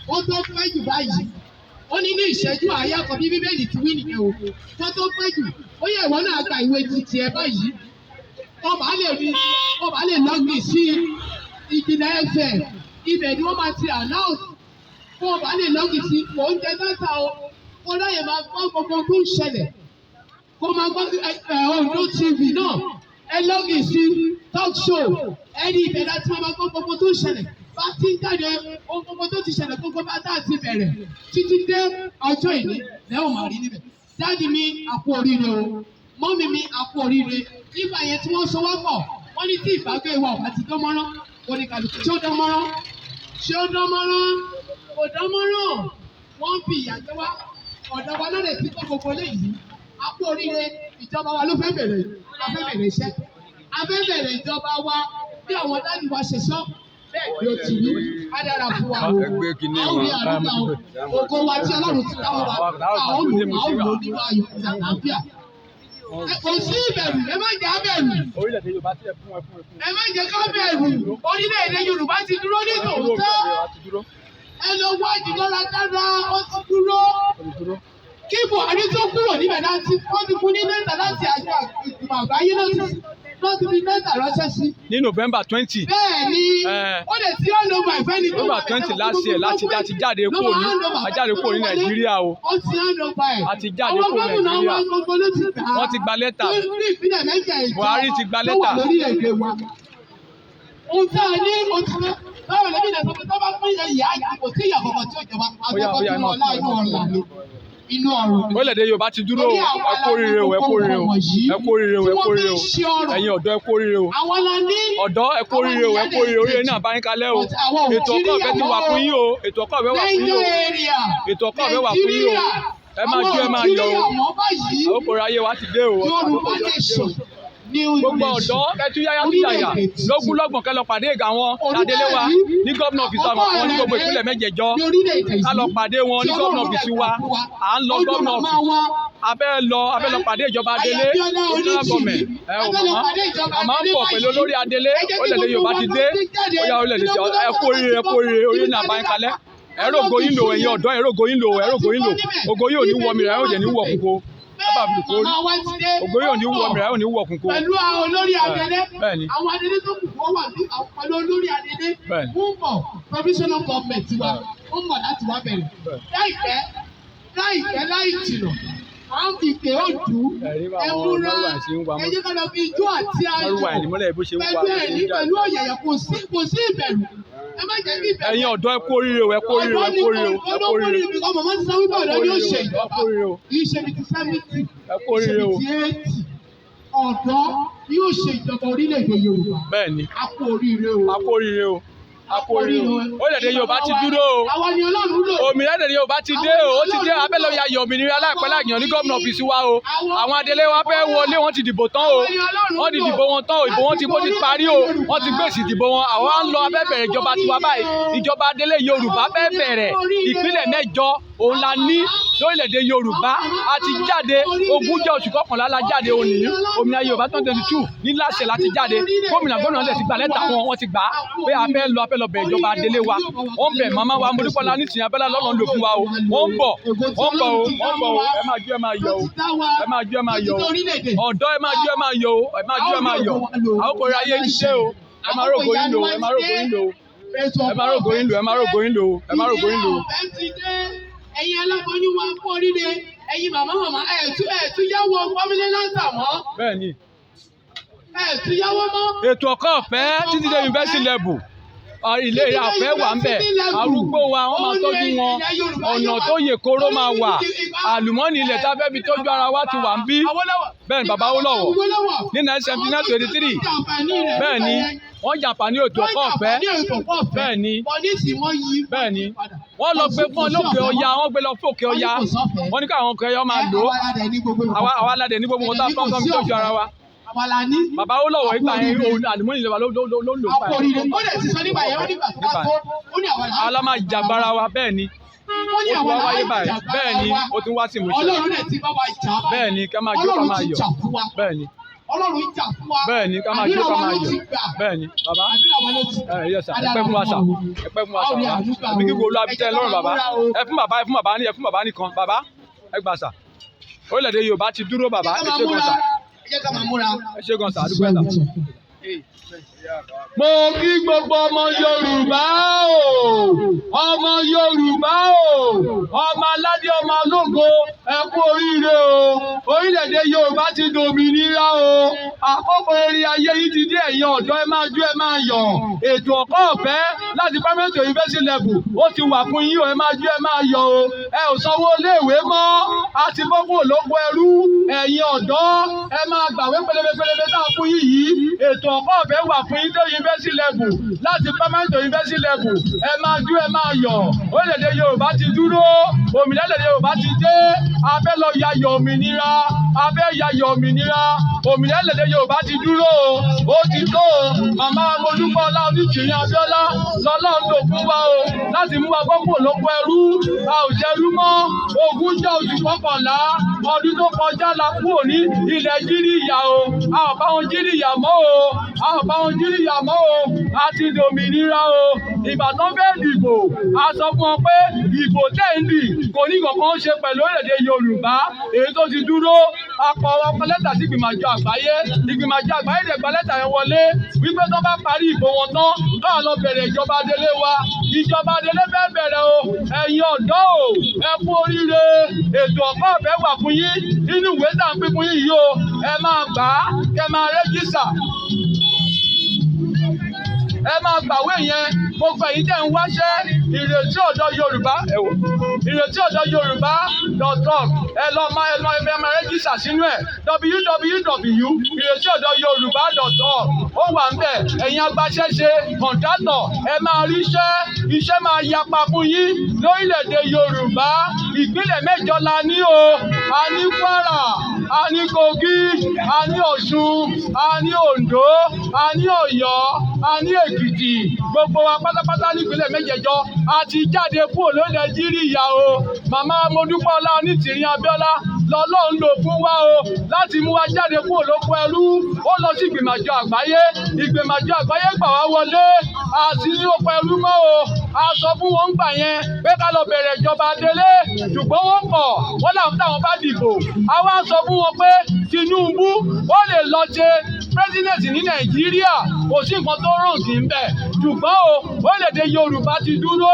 ó tó pẹ́ jù báyìí ó ní ìṣẹ́jú àáyá kan bí bíbélì ti wí nìyẹn o tó tó pẹ́ jù ó yẹ ìwọ náà gba ìwé títì ẹ báyìí wọ́n bá lè lọ́gìn sí Ìjìnlẹ̀ FM ibẹ̀ ni wọ́n máa ti announce wọ́n bá lè lọ́gìn sí oúnjẹ dáta o kó láyè máa gbọ́ gbogbo tó ń ṣẹlẹ̀ kó máa gbọ́ Ondo TV náà ẹ lọ́gìn sí talk show ẹni ibẹ̀ láti máa gbọ́ gbogbo tó ń ṣẹlẹ̀ bá ti ń jáde ohun gbogbo tó ti ṣẹlẹ̀ gbogbo bá tá a ti bẹ̀rẹ̀ títí dé ọjọ́ ìní lẹ́wọ̀n máa rí níbẹ̀. Dáàdi mi àpò oríire o mọ́mí mi àpò oríire nígbà yẹn tí wọ́n so wá pọ̀ wọ́n ní tí ìbágbé wa ò bá ti dán mọ́rán kò ní kàlùkù tí ó dán mọ́rán ṣé ó dán mọ́rán kò dán mọ́rán wọ́n fi ìyà jẹ wá ọ̀dọ̀ wa lọ́dẹ̀ tí kò gbogbo léyìí àpò oríire ìjọba wa ló fẹ́ bẹ̀rẹ̀ iṣẹ́ a fẹ́ bẹ̀rẹ̀ ìjọba wa bí àwọn dáàdi wa ṣe sọ bẹ́ẹ̀ ló ti rí adára fún wa o àwọn rí àdúgbò ògo wa tí Ọlọ́run ti dáwọ́ wa àwọn olùkọ́ nínú ayọ̀ àti àlàáfíà. Kò sí ìbẹ̀rù ẹ má jẹ́ abẹ̀rù ẹ má jẹ́ ká bẹ̀rù orílẹ̀-èdè Yorùbá ti dúró ní tòótọ́ ẹ lọ wá ìdílọ́ra dára ó ti dúró kí Buhari tó kúrò níbẹ̀ láti wọ́n ti fún ní lẹ́tà láti àjọ ìgbìmọ̀ àgbáyé lọ́ọ́ ti fi lẹ́tà ránṣẹ́ sí. ní November 20. bẹ́ẹ̀ni ó lè tí ó lo my friend. November 20 last year láti jáde kúrò ní Nàìjíríà o. ó ti hàn lọ́ba ẹ̀. a ti jáde kúrò ní Nàìjíríà. àwọn gómìnà wa gbogbo ló ti gbà á. wọ́n ti gba lẹ́tà. ní ìpínlẹ̀ mẹ́jọ ìjọ Buhari ti gba lẹ́tà. tó wà lórí èdè wa. ohun tí a ní oṣù báwo lè bí ilẹ̀ sọ pé tó bá pín ìyá kò sí ìyà kankan tí ó jọba àgbẹ̀kọ̀ tí wọ́n lá inú ọ̀la ni. Inú ọ̀run. Orílẹ̀-èdè Yorùbá ti dúró ẹ kú oríire o ẹ kú oríire o ẹ kú oríire o ẹ kú oríire o ẹ̀yin ọ̀dọ́ ẹ kú oríire o ọ̀dọ́ ẹ kú oríire o ẹ kú oríire oríire náà bá yín kalẹ̀ o ètò ọkọ̀ ọ̀fẹ́ ti wà fún yín o ètò ọkọ̀ ọ̀fẹ́ wà fún yín o ètò ọkọ̀ ọ̀fẹ́ wà fún yín o ẹ máa jó ẹ máa yọ̀ o àwọn okòrò ayé wa ti dé o gbogbo ọ̀dọ́ ẹtú yáyá tú yàyà lógún lọ́gbọ̀n kẹ́ lọ pàdé àwọn Adélé wa ní gómìnà ọ́fíìsì àwọn kan ní gbogbo ìpínlẹ̀ mẹ́jẹ̀jọ ká lọ pàdé wọn ní gómìnà ọ́fíìsì wa à ń lọ gómìnà ọ́fíìsì abẹ́ lọ pàdé ìjọba Adélé ìjọba gọ̀mẹ̀ ẹ ò màmá ń bọ̀ pẹ̀lú olórí Adélé orílẹ̀-èdè Yorùbá ti dé ó yá orílẹ̀-èdè ẹ kú oríire oríire náà bá ń kalẹ̀ ẹ̀rọ ògo yín lò ẹ̀yin ọ̀dọ́ ẹ̀rọ ògo yín lò ògo yín ò ní wọ mi rẹ̀ ẹ̀ ò jẹ̀ ní wọ̀ kúkó ògo yóò ní wọ mìíràn yóò ní wọ kúnkún. pẹ̀lú àwọn olórí Adélé àwọn Adélé tó kù wọ́n wà ní pẹ̀lú olórí Adélé wọ́n mọ̀ provisional government wa wọ́n mọ̀ láti wá bẹ̀rẹ̀ láì jìnnà à ń fi ìpè òdù ẹ̀múra ẹ̀jẹ̀ kan lọ fi ijó àti ayọ̀ pẹ̀lú ọ̀yẹ̀yẹ̀ kò sí ìbẹ̀rù ẹ má jẹ́ kí ìbẹ̀rù. ẹ̀yin ọ̀dọ́ ẹ kú oríire o ẹ kú oríire o ẹ kú oríire o ẹ kú oríire o. ọmọ máa ń sọ wípé ọ̀dọ́ ni ó ṣe ìjọba yìí ṣe bíi ti 70 ẹ kú oríire o. 80 ọ̀dọ́ yóò ṣe ìjọba orílẹ̀-èdè Yorùbá. bẹ́ẹ̀ni a kú oríire o. a kú oríire o. a kú oríire o. orílẹ̀-èdè Yorùbá ti dúró o. àwa ni Ọlọ́run lò. òmìnira Yorùbá ti dé o. ó ti dé abẹ́lẹ̀ ya òmìnira láìpẹ́ láàyàn ní gómìnà ọ́fíìsì wa o. àwọn Adélé wa fẹ́ wọlé wọ́n ti dìbò tán o. wọ́n ti dìbò wọn tán o. ìbò wọn ti parí o. wọ́n ti gbèsè ìdìbò wọn. àwa ń lọ abẹ́ bẹ̀rẹ̀ ìjọba tiwa báyìí. ìjọba Adélé Yorùbá fẹ́ bẹ̀rẹ̀ ìpínlẹ̀ mẹ́jọ òun la ní lórílẹ̀‐èdè Yorùbá a ti jáde ogúnjọ́ oṣù kọkànlá la jáde òní òmìnira Yorùbá 2022 ní láṣẹ láti jáde gómìnà lè ti gbà lẹ́tà wọn ti gbà á pé a fẹ́ lọ bẹ̀ ìjọba Adélé wa wọ́n bẹ̀ màmá wa Modúpọ́lá ní tìyàn abẹ́lá lọ́nà lò fún wa o wọ́n bọ̀ o ẹ máa jó ẹ máa yọ̀ o ẹ máa jó ẹ máa yọ̀ o ọ̀dọ́ ẹ máa jó ẹ máa yọ̀ o ẹ máa jó ẹ máa yọ̀ àwọn kò rí ayé ń ṣe o ẹ máa rògbò yín lò ẹ máa rògbò yín lò ẹ máa rògbò yín lò ẹ máa rògbò yín lò ẹ máa rògbò yín lò. ẹ̀yin aláboyún wa kú oríire ẹ̀yin màmá ẹ̀ẹ́tú yáwó family lanta mọ́. bẹ́ẹ̀ni. ẹ̀ẹ́tú yáwó mọ́. ètò ọ̀kọ́ ọ̀fẹ́ títí dé university level ilé àfẹ́ wà ń bẹ̀ arúgbó wa wọ́n máa tọ́jú wọn ọ̀nà tó yè kóró máa wà àlùmọ́ọ́nì ilẹ̀ tá a fẹ́ fi tọ́jú ara wa ti wà ń bí bẹ́ẹ̀ni bàbá Awólọ́wọ̀ ní 1979-83 bẹ́ẹ̀ni wọ́n jàǹfààní ètò ọ̀kọ́ ọ̀fẹ́ bẹ́ẹ̀ni wọ́n lọ gbé fún lókè ọya wọ́n gbé lọ fòkè ọya wọ́n ní káwọn ọkọ̀ ẹyọ máa lò ó àwa aládẹ ní gbogbo wọn tá a fọ́n fi tọ́jú ara wa. Bàbá Awólọ́wọ̀ ìgbà yẹn òun àlùmọ́ọ́nì ìjọba ló lò pa ẹ̀. ó lè ti sọ nígbà yẹn ó nígbà tó ó ní àwọn àlá máa jàgbára wa bẹ́ẹ̀ ni ó ti wá wáyé báyìí bẹ́ẹ̀ ni ó ti wá sí ìmúṣẹ Ọlọ́run lè ti bá wa jà bẹ́ẹ̀ ni ká máa jó ká máa yọ̀ bẹ́ẹ̀ ni Ọlọ́run jà fún wa. bẹ́ẹ̀ ni ká máa jó ká máa yọ̀ bẹ́ẹ̀ ni bàbá yẹ sà ẹ pẹ́ fún wa sà ẹ pẹ́ fún wa sà àbí kíkó olú abitẹ́ lọ́rùn bàbá ẹ fún bàbá nìkan bàbá ẹ gbà sà orílẹ̀-èdè Yorùbá ti dúró bàbá ẹ ṣé gan sà ẹ ṣé gan sà àdúgbò ẹ̀ sà. Mo kí gbogbo ọmọ Yorùbá o, ọmọ Yorùbá o, ọmọ aládé ọmọ ológo ẹ kú oríire o, orílẹ̀-èdè Yorùbá ti dòmìnira o, àkókò eré ayé yìí ti dé ẹ̀yin ọ̀dọ́ ẹ máa jó ẹ máa yọ̀, ètò ọ̀kọ́ ọ̀fẹ́ láti primary to university level ó ti wà fún yín o, ẹ máa jó ẹ máa yọ̀ o, ẹ ò sanwó iléèwé mọ́, àti bọ́kú olóko ẹrú, ẹ̀yin ọ̀dọ́ ẹ máa gbàwé pẹlẹbẹ tá a fún yín yìí, ètò ọ̀kọ́ ọ̀fẹ́ wà fún yín tó university level láti primary to university level ẹ máa jó ẹ máa yọ̀, orílẹ̀-èdè Yorùbá ti dúró, òmìnira orílẹ̀-èdè Yorùbá ti dé, a fẹ́ lọ yayọ̀ òmìnira, a fẹ́ yayọ̀ òmìnira, òmìnira orílẹ̀-èdè Yorùbá ti dúró, ó ti tó màmá Olúkọ́lá Onítìrí Abíọ́lá lọ́lọ́run lò fún wa o láti mú wa gbọ́pọ̀ lóko ẹrú, a ò jẹrú mọ́, ogúnjọ́ oṣù kọkànlá ọdún tó kọjá la kúrò ní ilẹ̀ jíríyà o, a ò bá wọn jíríyà mọ́ o, a ò bá wọn jíríyà mọ́ o, a ti dòmìnira o, Ìbàdàn fẹ́ dìbò, a sọ fún wọn pé ìbò tẹ́ǹdì kò ní kankan ṣe pẹ̀lú orílẹ̀-èdè Yorùbá, èyí tó ti dúró, akọ ọkọ lẹ́tà sí ìgbìmọ̀ àjọ àgbáyé, ìgbìmọ̀ àjọ àgbáyé dẹ̀ gba lẹ́tà yẹn wọlé wípé tó bá parí ìbò wọn tán káà lọ bẹ̀rẹ̀ ìjọba Adélé wa, ìjọba Adélé fẹ́ bẹ̀rẹ̀ o, ẹ̀yin ọ̀dọ́ o, ẹ kú oríire, ètò ọ̀kọ́ ọ̀fẹ́ wà fún yín, nínú ìwé tá à ń pín fún yín yìí o, ẹ máa gbà á, kẹ máa rẹ́jísà. Ẹ máa gbàwé yẹn, gbogbo èyí tẹ̀ ń wáṣẹ́ ìrètí ọ̀dọ́ Yorùbá ìrètí ọ̀dọ́ Yorùbá.org ẹ lọ máa rẹ́jísà sínú ẹ̀ www.ìrètíọ̀dọ́yorùbá.org ó wà ń bẹ̀, ẹ̀yin agbaṣẹ́ṣe kọ̀ǹtátọ̀ ẹ máa ríṣẹ́, iṣẹ́ máa yapa fún yín lórílẹ̀‐èdè Yorùbá, ìpínlẹ̀ 8 la ní o, a ní Kwara, a ní Kogi, a ní Ọ̀ṣun, a ní Oǹdó, a ní Ọ̀yọ́, a ní Èkìtì, gbogbo wa pátápátá nípínlẹ̀ 8 a ti jáde kúrò lórí Nàìjíríà o, màmá Modúpẹ́ọlá Onítìrí Abíọ́lá lọ́lọ́run lò fún wa o láti mú wa jáde kúrò lóko ẹrú, ó lọ sí ìgbìmọ̀ àjọ àgbáyé, ìgbìmọ̀ àjọ àgbáyé gbà wá wọlé, àti ní oko ẹrú mọ́ o, a sọ fún wọn gbà yẹn pé ká lọ bẹ̀rẹ̀ ìjọba Adélé, ṣùgbọ́n wọ́n kọ̀, wọ́n làwọn táwọn bá dìbò, a wá sọ fún wọn pé Tinubu ó lè lọ ṣe pírẹsidẹ̀ntì ní Nàìjíríà, kò sí nǹkan tó ràn kì í bẹ̀, ṣùgbọ́n o orílẹ̀-èdè Yorùbá ti dúró,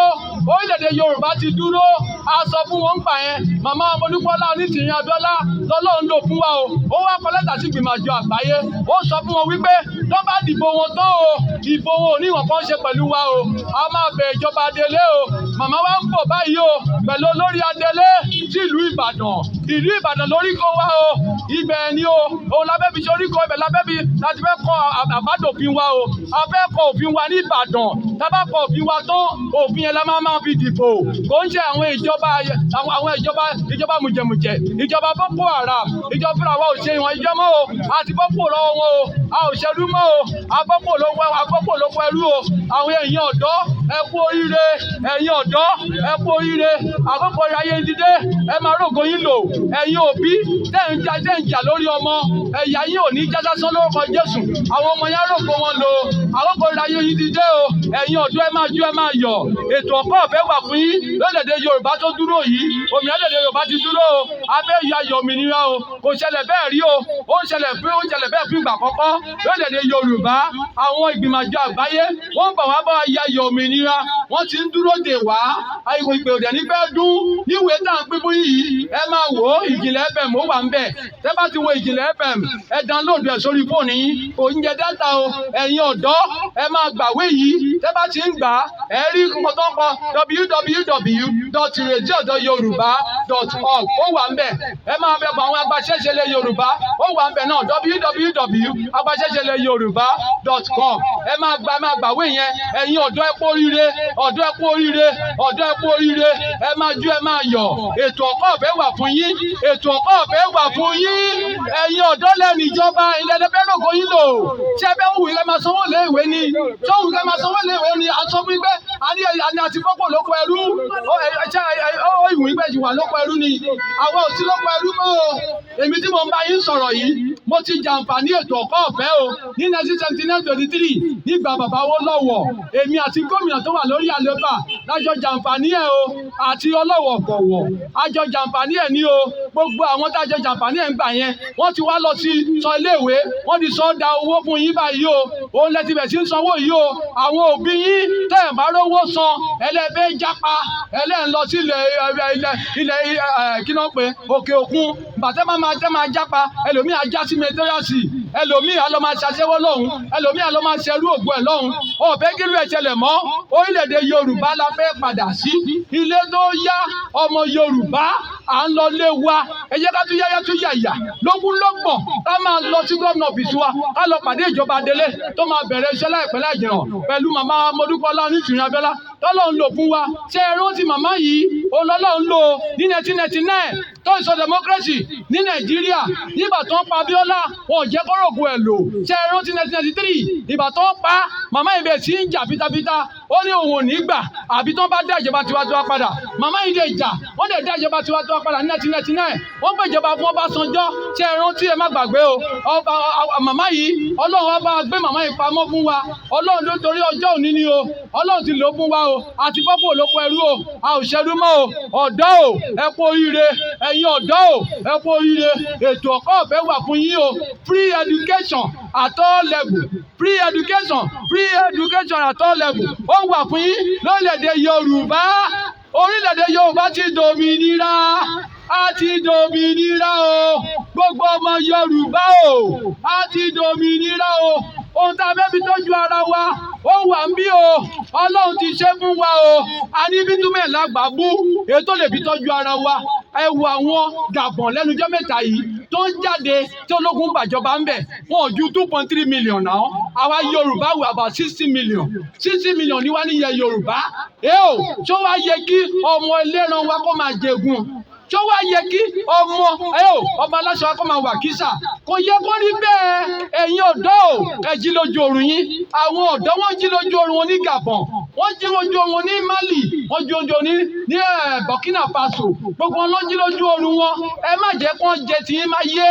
orílẹ̀-èdè Yorùbá ti dúró, a sọ fún wọn gbà yẹn, màmá Olúkọ́lá Onítìrí Abíọ́lá lọ́lọ́run lò fún wa o, ó wá kọ lẹ́tà sí ìgbìmọ̀ àjọ àgbáyé, ó sọ fún wọn wípé tó bá dìbò wọn tán o, ìbò wọn ò ní ìwọ̀n kan ṣe pẹ̀lú wa o, a máa bẹ̀ ìjọba Adélé o, màmá wa ń bọ̀ báyìí o pẹ̀lú Olori Adele sí ìlú Ìbàdàn lórí kó wa o, ibẹ̀ ni o, òun lábẹ́ fi ṣe oríkọ, ibẹ̀ lábẹ́ fi láti fẹ́ kọ àbádòfin wa o, a fẹ́ kọ òfin wa ní Ìbàdàn, tá bá kọ òfin wa tán, òfin yẹn la máa fi dìbò, kò ń ṣe àwọn ìjọba mùjẹ̀mùjẹ̀, ìjọba Boko Haram, ìjọba fúnra wa ò ṣe ìwọ̀n ìjọ mọ́ o, àti bọ́pò lọ́wọ́ wọn o, a ò ṣerú mọ́ o, agbọ́pò lóko ẹrú o, àwọn èèyàn ọ̀dọ́ ẹ kú oríire, ẹ̀yin ọ̀dọ́ ẹ kú oríire, àkókò ayé dídé ẹ máa rògo yín lò, ẹ̀yin òbí tẹ̀ ń jà lórí ọmọ, ẹ̀yà yín ò ní já sásán lórúkọ Jésù, àwọn ọmọ yẹn rògo wọn lò, àkókò ayé yín dídé o, ẹ̀yin ọ̀dọ́ ẹ máa jó ẹ máa yọ̀, ètò ọ̀kọ́ ọ̀fẹ́ wà fún yín lórílẹ̀-èdè Yorùbá tó dúró yìí, òmìnira lórílẹ̀-èdè Yorùbá ti dúró o, a fẹ́ yọ ayọ̀ òmìnira o, kò ṣẹlẹ̀ bẹ́ẹ̀ rí o, ó ń ṣẹlẹ̀ bẹ́ẹ̀ fún ìgbà àkọ́kọ́ lórílẹ̀-èdè Yorùbá, àwọn ìgbìmọ̀ àjọ àgbáyé wọ́n bọ̀ wá bá wa yọ ayọ̀ òmìnira, wọ́n ti ń dúró dè wá, àìkò ìpè òdẹ̀ ní fẹ́ dún, níwèé tá à ń pín fún yìí, ẹ máa wò ó, Ìjìnlẹ̀ FM ó wà ń bẹ̀, tẹ́ bá ti wo Ìjìnlẹ̀ FM, ẹ download ẹ̀ sórí fóònù yín, kò ń jẹ dátà o, ẹ̀yin ọ̀dọ́ ẹ máa gbàwé yìí, tẹ́ bá ti ń gbà ẹ rí nǹkan tó ń kọ www.ìrètíọ̀dọ́yorùbá.org ó wà ń bẹ̀, ẹ máa bẹ̀ bọ̀ àwọn agbaṣẹ́ṣe ilẹ̀ Yorùbá, ó wà ń bẹ̀ náà www.agbaṣẹ́ṣeilẹ̀yorùbá.com ẹ máa gbàwé yẹn, ẹ̀yin ọ̀dọ́ ẹ kú oríire, ọ̀dọ́ ẹ kú oríire, ọ̀dọ́ ẹ kú oríire, ẹ máa jó ẹ máa yọ̀, ètò ọ̀kọ́ ọ̀fẹ́ wà fún yín, ètò ọ̀kọ́ ọ̀fẹ́ wà fún yín, ẹ̀yin ọ̀dọ́ lẹ́nu ìjọba ilẹ̀ ẹ̀dẹ́fẹ́ rògbò yín lò, tí ẹ bẹ́ wù ilẹ̀ máa sanwó léèwé ni, tó wù ilẹ̀ máa sanwó léèwé ni, a sọ fún yín pé àní àti fọ́pọ̀ lóko ẹrú, ó ìwù yín pé jù wà lóko ẹrú ni, àwọn ò sí lóko ẹrú mọ́ o, èmi tí mo ń bá yín sọ̀rọ̀ yìí mo ti jàǹfààní ètò ẹ̀kọ́ ọ̀fẹ́ o ní 1979-23 nígbà bàbá Awólọ́wọ̀ èmi àti gómìnà tó wà lórí àlééfà lájọ jàǹfààní ẹ̀ o àti ọlọ́wọ̀ gbọ̀wọ̀ àjọ jàǹfààní ẹ̀ ní o gbogbo àwọn tájọ jàǹfààní ẹ̀ ń gbà yẹn wọ́n ti wá lọ sí sọ iléèwé wọ́n ti sọ da owó fún yín báyìí o òun lẹ ti bẹ̀ sí ń sanwó yìí o àwọn òbí yín tẹ́ ẹ̀ bá rówó san ẹlẹ́fẹ́ jápa ẹlẹ́ ń lọ sí ilẹ̀ kí náà pé òkè òkun bàtẹ́ máa jápa ẹlòmíì ajá sí mẹtẹ́rẹ́sì ẹlòmíì alọ́ máa ṣaṣẹ́wó lọ́hùn ẹlòmíì alọ́ máa ṣerú ògùn ẹ̀ lọ́hùn ọ̀bẹ́ kí ló ẹ̀ ṣẹlẹ̀ mọ́ orílẹ̀-èdè Yorùbá la fẹ́ padà sí ilé tó yá ọmọ Yorùbá à ń lọ lé wa ẹ jẹ́ ká tún yáyá tún yàyà lógúnlọ́gbọ̀n ká máa lọ sí gómìnà ọ́fíìsì wa ká lọ pàdé ìjọba Adélé tó máa bẹ̀rẹ̀ iṣẹ́ láìpẹ́ láìjìnà pẹ̀lú màmá Modúpẹ́ọlá Onítìrí Abíọ́lá tọ́lọ́run lò fún wa ṣé ẹ rántí màmá yìí Ọlọ́run lò ní 1999 tó ń sọ democracy ní Nàìjíríà nígbà tó ń pa Abíọ́lá wọn ò jẹ́ kọ́rọ̀gùn ẹ̀ lò ṣé ẹ rántí 1993 ìgbà tó ń pa màmá ibẹ̀ sí ń jà pitapita ó ní òun ò ní gbà àbí tó ń bá dá ìjọba tiwantiwa padà màmá yìí lè jà wọ́n lè dá ìjọba tiwantiwa padà ní 1999 wọ́n gbé ìjọba fún Ọbásanjọ́ ṣé ẹ rántí ẹ má gbàgbé o màmá yìí Ọlọ́run wá bá gbé màmá yìí pamọ́ fún wa Ọlọ́run ló torí ọjọ́ òní ni o Ọlọ́run ti lò ó fún wa o àti pọ́pọ̀ ló pọ̀ ẹrú o a ò ṣerú mọ́ o ọ̀dọ́ o ẹ kú oríire ẹ̀yin ọ̀dọ́ o ẹ kú oríire ètò ẹ̀kọ́ ọ̀fẹ́ wà fún yín o free education at all level free education at all level ó wà fún yín lórílẹ̀‐èdè Yorùbá orílẹ̀‐èdè Yorùbá ti dòmìnira a ti dòmìnira o gbogbo ọmọ Yorùbá o a ti dòmìnira o ohun tá a fẹ́ fi tọ́jú ara wa ó wà ń bí o Ọlọ́run ti ṣe fún wa o a ní bítúmẹ̀ lágbàbú èyí tó lè fi tọ́jú ara wa ẹ wo àwọn Gabon lẹ́nujọ́ mẹ́ta yìí tó ń jáde tí ológun gbàjọba ń bẹ̀ wọn ò ju 2.3 million náà àwa Yorùbá wà about 60 million ní wá níyẹn Yorùbá tó wá yẹ kí ọmọ ẹlẹ́ran wa kó máa jẹ̀gùn tó wá yẹ kí ọmọ aláṣọ wa kó máa wà kísà kò yẹ kó rí bẹ́ẹ̀ ẹ̀yin ọ̀dọ́ o ẹ jí lójú oorun yín àwọn ọ̀dọ́ wọn jí lójú oorun wọn ní Gabon wọ́n jí lójú oorun wọn ní Mali wọ́n jí lójú oorun ní Burkina Faso gbogbo wọn ló jí lójú oorun wọn ẹ má jẹ́ kó jẹ tiyín máa yé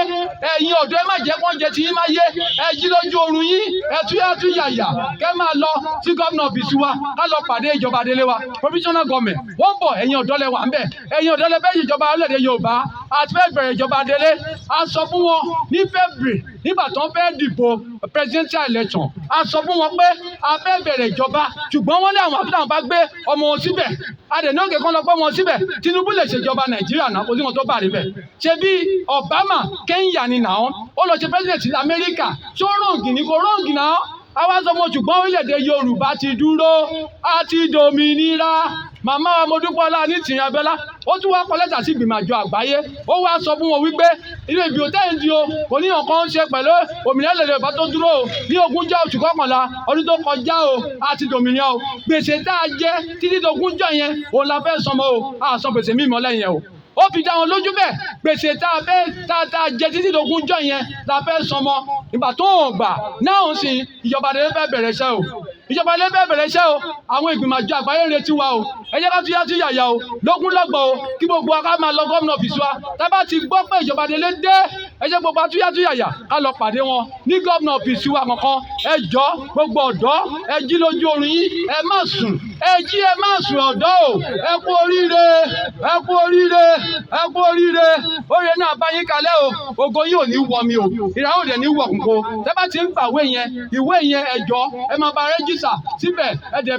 ẹ̀yin ọ̀dọ́ ẹ má jẹ́ kó jẹ tiyín máa yé ẹ jí lójú oorun yín ẹ tú yàyà kẹ́ máa lọ sí gómìnà ọ́fíìsì wa ká lọ pàdé ìjọba Adélé wa provisional government wọ́n bọ̀ ẹ̀yin ọ̀dọ́ lẹ wà ń bẹ̀ ẹ̀yin ọ̀dọ́ lẹ bẹ́ẹ̀ ìjọba orílẹ̀-èdè Yorùbá àti fẹ́ bẹ̀rẹ̀ ìjọba Adélé a sọ fún wọn ní February nígbà tó ń fẹ́ dìbò presidential election a sọ fún wọn pé a fẹ́ bẹ̀rẹ̀ ìjọba ṣùgbọ́n wọ́n ní àwọn àbúrò àwọn bá gbé ọmọ wọn síbẹ̀ adẹ̀ní òkè kan lọ pé wọn síbẹ̀ Tinubu lè ṣèjọba Nàìjíríà náà kò sí wọn tó bá rí bẹ̀ ṣe bí Obama Kenya ni náà ó lọ ṣe president Amẹ́ríkà tó rọ̀ǹgì ní kò rọ̀ǹgì náà àwa sọ fún ṣùgbọ́n orílẹ̀-èdè Yorùbá ti dúró a ti dòmìnira màmá wa Modúpẹ́ọlá Onítìrí Abíọ́lá ó tún wá kọ lẹ́tà sí ìgbìmọ̀ àjọ àgbáyé ó wá sọ fún wọn wípé ilé ìbí òtẹ́yìn di o kò ní nǹkan ṣe pẹ̀lú òmìnira ilẹ̀ Yorùbá tó dúró o ní 20 oṣù kọkànlá ọdún tó kọjá o àti dòmìnira o gbèsè tá a jẹ títí 20 yẹn òun la fẹ́ sọmọ o a sọ gbèsè mímọ́ lẹ́yìn ẹ̀ o ó fi dá wọn lójú bẹ́ẹ̀ gbèsè tá a jẹ títí 20 yẹn la fẹ́ sọmọ ìgbà tó ń gbà náà sì ìjọba Adélé fẹ́ bẹ̀rẹ̀ iṣẹ́ o ìjọba Adélé fẹ́ bẹ̀rẹ̀ iṣẹ́ o àwọn ìgbìmọ̀ àjọ àgbáyé ń retí wa o ẹ jẹ́ ká tún yá tún yàyà o lógúnlọ́gbọ̀n o kí gbogbo wa ká máa lọ gómìnà ọ́fíìsì wa tá bá ti gbọ́ pé ìjọba Adélé dé ẹ jẹ́ gbogbo àtúnyá tún yàyà ká lọ pàdé wọn ní gómìnà ọ́fíìsì wa kankan ẹ jọ gbogbo ọ̀dọ́ ẹ jí lójú oorun yín ẹ má sùn ẹ jí ẹ má sùn ọ̀dọ́ o ẹ kú oríire ẹ kú oríire ẹ kú oríire oríire náà bá yín kalẹ̀ o ògo yín ò ní wọ mi o ìràwọ̀ dẹ̀ ní wọ̀ kúkọ tẹ́ bá ti ń gbàwé yẹn ìwé yẹn ẹ jọ ẹ máa bá rẹ́jísà síbẹ̀ ẹ dẹ̀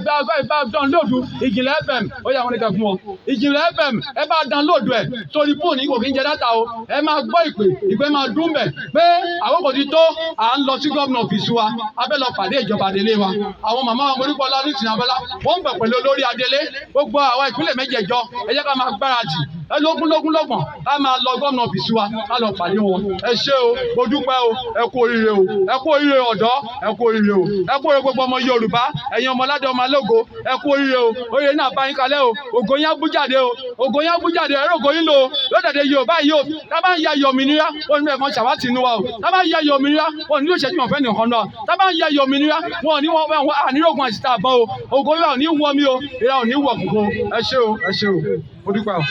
bá dánlóòdù Ìjìnlẹ̀ FM ó yà wọn nìkan fún ọ Ìjìnlẹ̀ FM ẹ bá dánlóòdù ẹ torí fóònù kò kí ń jẹ dáta o ẹ máa gbọ́ ìpè máa dún bẹ̀ pé àwọn kò ti tó à ń lọ sí gómìnà ọ́fíìsì wa abẹ́ lọ pàdé ìjọba Adélé wa àwọn màmá wa Modúpẹ́ọlá Onítìrí Abíọ́lá wọ́n ń bẹ̀ pẹ̀lú Olori Adele gbogbo àwọn ìpínlẹ̀ mẹ́jẹ̀ẹ̀jọ ẹ jẹ́ ká máa gbáradì lógúnlọ́gbọ̀n ká máa lọ gómìnà ọ́fíìsì wa ká lọ pàdé wọn ẹ ṣé o mo dúpẹ́ o ẹ kú oríire o ẹ kú oríire ọ̀dọ́ ẹ kú oríire o ẹ kú oríire gbogbo ọmọ Yorùbá ẹ̀yin ọmọládé ọmọ alógo ẹ kú oríire o oríire náà bá yín kalẹ̀ o ògo yín á bú jáde o ògo yín á bú jáde ẹ̀rọ ògo yín lò ó lódàdé Yorùbá yìí o tábà ń ya yòmìnira wọn ní ẹ̀fọn ṣàwátì inú wa o tábà ń ya yòmìnira wọn ní òṣèjú ọ̀fẹ́ nìkan náà tábà ń ya yòmìnira wọn ní wọn ànírógun àṣìta àbọ̀ o ògo yín ò ní wọ mi o ìra ò ní wọ kùkù ẹ ṣé o mo dúpẹ́ o.